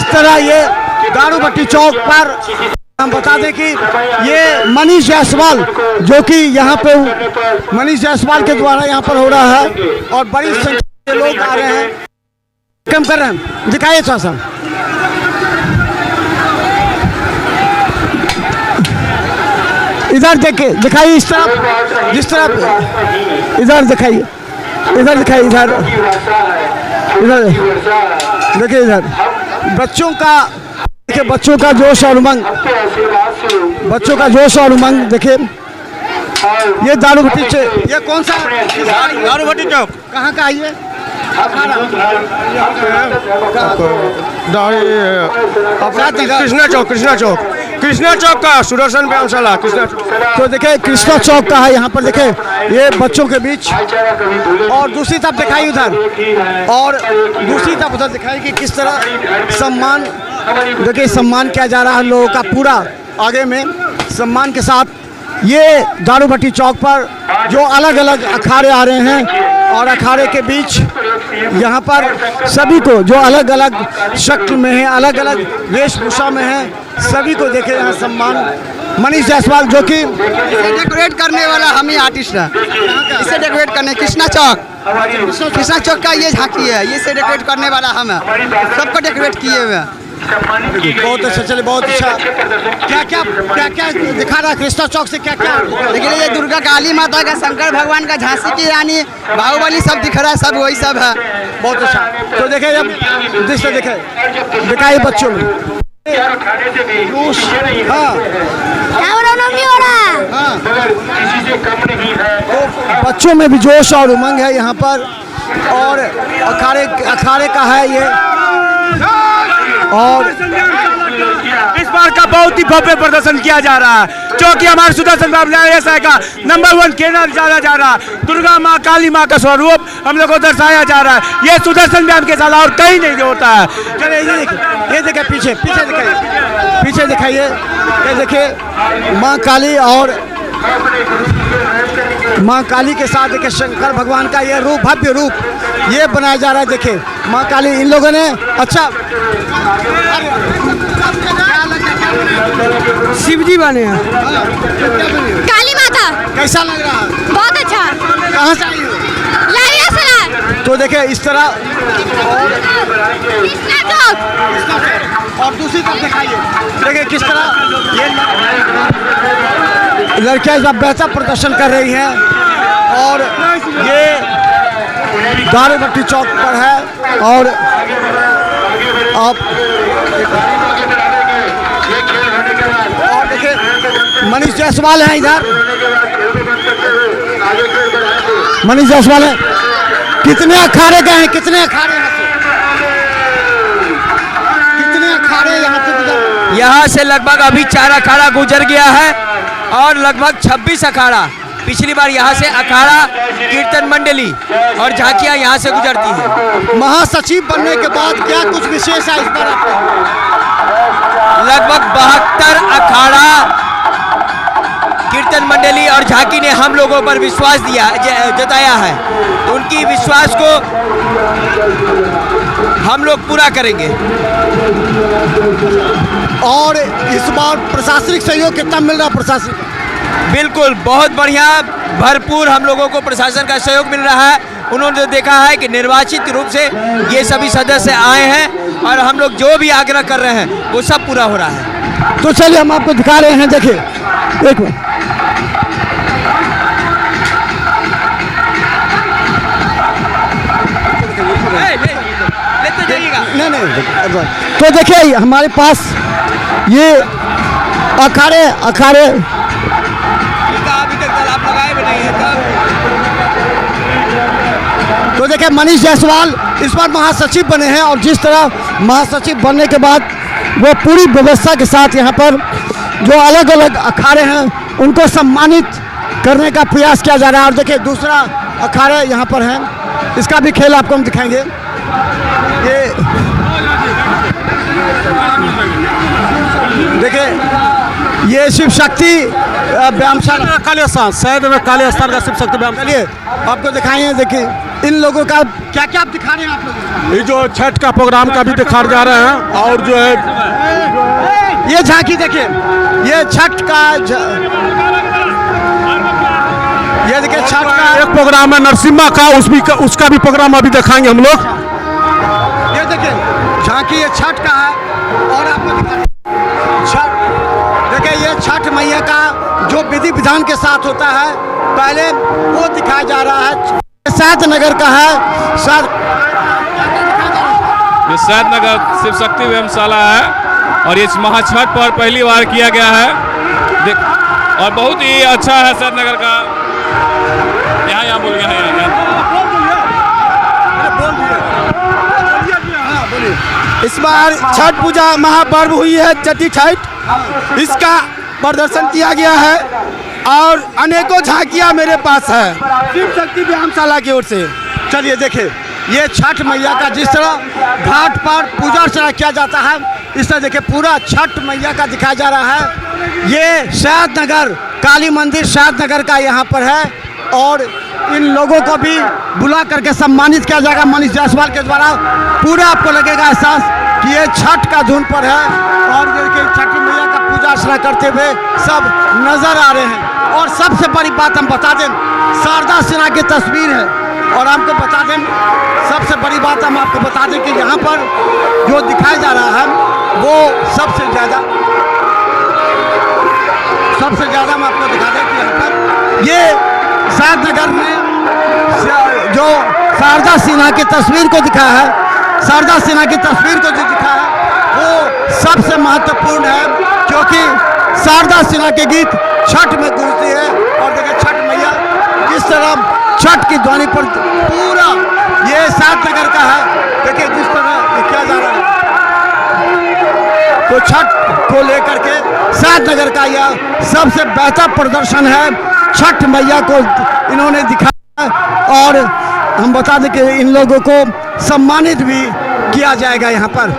तरह ये दारूभट्टी चौक पर हम बता दें कि ये मनीष जायसवाल जो कि यहाँ पे मनीष जायसवाल के द्वारा यहाँ पर हो रहा है और बड़ी संख्या में लोग आ रहे हैं। कम कर रहे हैं, दिखाइए थोड़ा सा। इधर देखिए, दिखाइए इस तरफ, जिस तरफ इधर दिखाइए, इधर दिखाइए, इधर इधर देखिए, इधर बच्चों का देखिए, बच्चों का जोश और उमंग, बच्चों का जोश और उमंग देखिए। ये दारूभट्टी, ये कौन सा दारूभट्टी चौक कहाँ का है ये? कृष्णा चौक का सुदर्शन व्यायामशाला कृष्णा चौक। तो देखिए कृष्णा चौक का है यहाँ पर, देखे ये बच्चों के बीच। और दूसरी तरफ दिखाई उधर, और दूसरी तरफ उधर दिखाई कि किस तरह सम्मान, देखिए सम्मान किया जा रहा है लोगों का पूरा आगे में सम्मान के साथ। ये दारूभट्टी चौक पर जो अलग अलग अखाड़े आ रहे हैं और अखाड़े के बीच यहाँ पर सभी को जो अलग अलग शक्ल में है, अलग अलग वेशभूषा में है, सभी को देखे यहाँ सम्मान। मनीष जायसवाल जो कि इसे डेकोरेट करने वाला हम ही आर्टिस्ट है, इसे डेकोरेट करने कृष्णा चौक का ये झांकी है, ये से डेकोरेट करने वाला हम है, सबको डेकोरेट किए हुए हैं। बहुत अच्छा, चले बहुत अच्छा। क्या क्या क्या क्या दिखा रहा है कृष्णा चौक से? क्या क्या देखिए, ये दुर्गा काली माता का, शंकर भगवान का, झांसी की रानी, बाहुबली सब दिख रहा है, सब वही सब है। बहुत अच्छा। तो देखे जब दृश्य देखे दिखाई बच्चों में, हाँ हाँ, तो बच्चों में भी जोश और उमंग है यहाँ पर। और अखाड़े का है ये। और इस बार का बहुत ही भव्य प्रदर्शन किया जा रहा है, जो कि हमारे सुदर्शन व्यवसाय का नंबर 1 केंद्र जाना जा रहा है। दुर्गा माँ, काली माँ का स्वरूप हम लोग को दर्शाया जा रहा है। ये सुदर्शन व्यायाम के साला और कहीं नहीं होता है। चले ये देखिए, पीछे पीछे दिखाइए, पीछे दिखाइए, ये देखिए माँ काली और माँ काली के साथ देखिए शंकर भगवान का ये रूप, भव्य रूप ये बनाया जा रहा है। देखिए माँ काली, इन लोगों ने अच्छा शिव जी बने हैं, काली माता। कैसा लग रहा है? बहुत अच्छा। कहाँ से आई हो? लारिया सराय। तो देखिए इस तरह, कृष्णा चौक। और दूसरी तरफ दिखाइए, देखिए किस तरह ये लड़कियां सब बेहतर प्रदर्शन कर रही हैं। और ये दारूभट्टी चौक पर है और आप देखिए मनीष जायसवाल हैं इधर, मनीष जायसवाल है। कितने अखाड़े गए हैं, कितने अखाड़े यहाँ से गुजर? यहाँ से लगभग अभी 4 अखाड़ा गुजर गया है और लगभग 26 अखाड़ा। पिछली बार यहाँ से अखाड़ा, कीर्तन मंडली और झांकियाँ यहाँ से गुजरती हैं। महासचिव बनने के बाद क्या कुछ विशेष है इस बार आपको? लगभग 72 अखाड़ा, कीर्तन मंडली और झांकी ने हम लोगों पर विश्वास जताया है। उनकी विश्वास को हम लोग पूरा करेंगे। और इस बार प्रशासनिक सहयोग कितना मिल रहा है? प्रशासन बिल्कुल बहुत बढ़िया, भरपूर हम लोगों को प्रशासन का सहयोग मिल रहा है। उन्होंने देखा है कि निर्वाचित रूप से ये सभी सदस्य आए हैं और हम लोग जो भी आग्रह कर रहे हैं वो सब पूरा हो रहा है। तो चलिए हम आपको दिखा रहे हैं, देखिए देखो नहीं। तो देखिए हमारे पास ये अखाड़े तो देखिए मनीष जायसवाल इस बार महासचिव बने हैं और जिस तरह महासचिव बनने के बाद वो पूरी व्यवस्था के साथ यहाँ पर जो अलग अलग अखाड़े हैं उनको सम्मानित करने का प्रयास किया जा रहा है। और देखिए दूसरा अखाड़ा यहाँ पर है, इसका भी खेल आपको हम दिखाएंगे। ये देखिए ये शिव शक्ति व्यायामशाला काली स्थान शहर में काली स्थान का शिव शक्ति व्यायाम। चलिए आपको दिखाएं, देखिए इन लोगों का क्या क्या आप दिखा रहे हैं आप लोग। ये जो छठ का प्रोग्राम का भी दिखा जा रहे हैं और जो है ये झांकी देखिए, ये छठ का ये देखिए छठ का एक प्रोग्राम है नरसिम्हा का, उसका भी प्रोग्राम अभी दिखाएंगे हम लोग। ये देखिए झांकी ये छठ का है और आपको दिखा छठ देखिए ये छठ मैया का जो विधि विधान के साथ होता है पहले वो दिखाया जा रहा है। सात नगर का है ये सैदनगर शिव शक्ति व्यायामशाला है और ये महाछठ पर पहली बार किया गया है और बहुत ही अच्छा है सैदनगर का। यहाँ बोल गया है इस बार छठ पूजा महापर्व हुई है छठी छठ, इसका प्रदर्शन किया गया है और अनेकों झांकियां मेरे पास है शिव शक्ति व्यायामशाला की ओर से। चलिए देखिए ये छठ मैया का जिस तरह घाट पर पूजा अर्चना किया जाता है इस तरह देखिए पूरा छठ मैया का दिखाया जा रहा है। ये सैदनगर काली मंदिर सैदनगर का यहाँ पर है और इन लोगों को भी बुला करके सम्मानित किया जाएगा मनीष जायसवाल के द्वारा। पूरा आपको लगेगा एहसास कि ये छठ का धुन पर है और देखिए छठी मैया का पूजा अर्चना करते हुए सब नजर आ रहे हैं। और सबसे बड़ी बात हम बता दें, शारदा सिन्हा की तस्वीर है और हमको बता दें, सबसे बड़ी बात हम आपको बता दें कि यहाँ पर जो दिखाया जा रहा है वो सबसे ज़्यादा हम आपको दिखा दें कि यहाँ पर ये सैदनगर में जो शारदा सिन्हा की तस्वीर को दिखा है, शारदा सिन्हा की तस्वीर को जो दिखा है वो सबसे महत्वपूर्ण है क्योंकि शारदा सिन्हा के गीत छठ में गूंजती है। और देखिए छठ मैया जिस तरह छठ की ध्वनि पर पूरा ये सैदनगर का है, देखिए जिस तरह ये किया जा रहा है तो छठ को लेकर के सैदनगर का यह सबसे बेहतर प्रदर्शन है। छठ मैया को इन्होंने दिखाया और हम बता दें कि इन लोगों को सम्मानित भी किया जाएगा यहाँ पर।